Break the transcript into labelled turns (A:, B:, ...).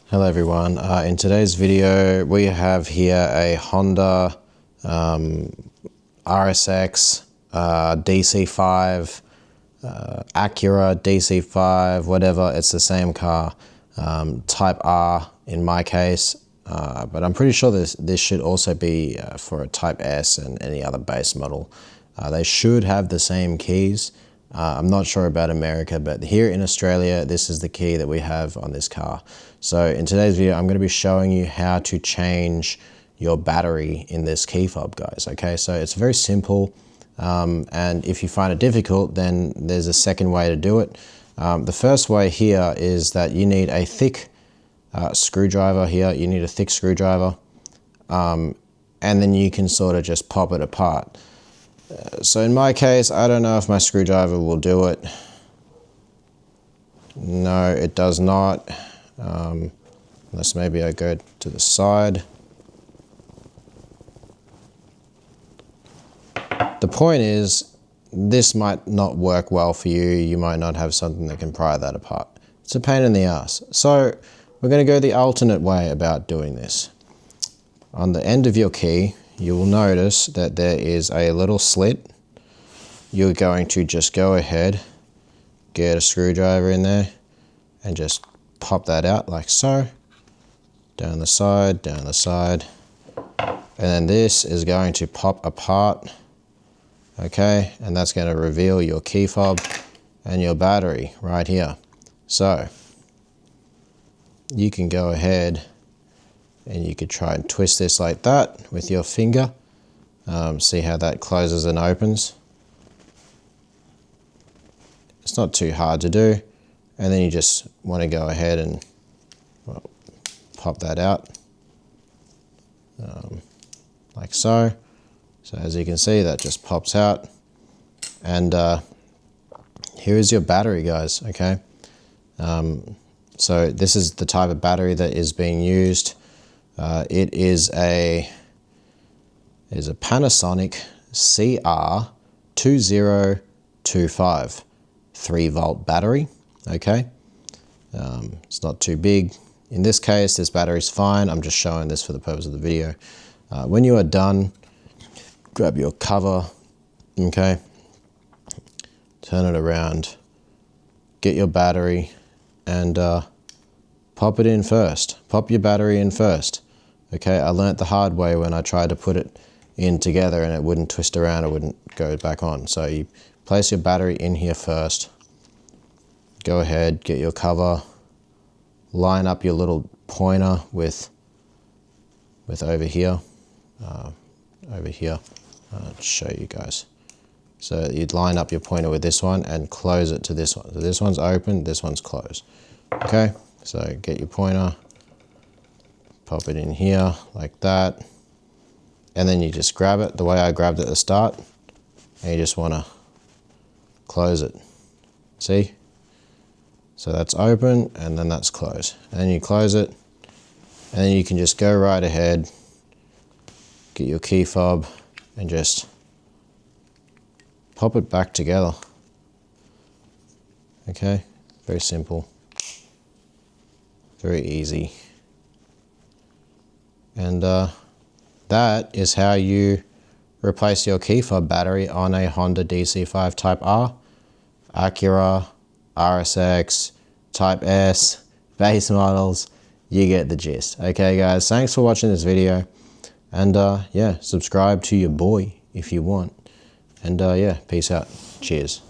A: Hello everyone, in today's video we have here a Honda RSX DC5, Acura DC5, whatever, it's the same car, Type R in my case, but I'm pretty sure this should also be for a Type S and any other base model. They should have the same keys. I'm not sure about America, but here in Australia, this is the key that we have on this car. So in today's video, I'm going to be showing you how to change your battery in this key fob, guys. Okay, so it's very simple. And if you find it difficult, then there's a second way to do it. The first way here is that you need a thick screwdriver here. You need a thick screwdriver. And then you can sort of just pop it apart. So in my case, I don't know if my screwdriver will do it. No, it does not. Unless maybe I go to the side. The point is, this might not work well for you. You might not have something that can pry that apart. It's a pain in the ass. So we're going to go the alternate way about doing this. On the end of your key, you will notice that there is a little slit. You're going to just go ahead, get a screwdriver in there, and just pop that out like so. Down the side, and then this is going to pop apart. Okay, and that's going to reveal your key fob and your battery right here. So you can go ahead and you could try and twist this like that with your finger. See how that closes and opens. It's not too hard to do. And then you just want to go ahead and pop that out like so. So as you can see, that just pops out. And here is your battery, guys, okay? So this is the type of battery that is being used. It is a Panasonic CR2025 3-volt battery. Okay, it's not too big. In this case, this battery's fine. I'm just showing this for the purpose of the video. When you are done, grab your cover. Okay, turn it around, get your battery, and pop it in first. Pop your battery in first. Okay, I learnt the hard way when I tried to put it in together and it wouldn't twist around, it wouldn't go back on. So you place your battery in here first. Go ahead, get your cover, line up your little pointer with over here. I'll show you guys. So you'd line up your pointer with this one and close it to this one. So this one's open, this one's closed. Okay, so get your pointer, pop it in here like that, and then you just grab it the way I grabbed it at the start, and you just want to close it. See? So that's open, and then that's closed. And then you close it, and then you can just go right ahead, get your key fob, and just pop it back together. Okay, very simple, very easy. And that is how you replace your key fob battery on a Honda DC5 Type R, Acura RSX, Type S, base models. You get the gist. Okay guys, thanks for watching this video. And yeah, subscribe to your boy if you want. And yeah, peace out. Cheers.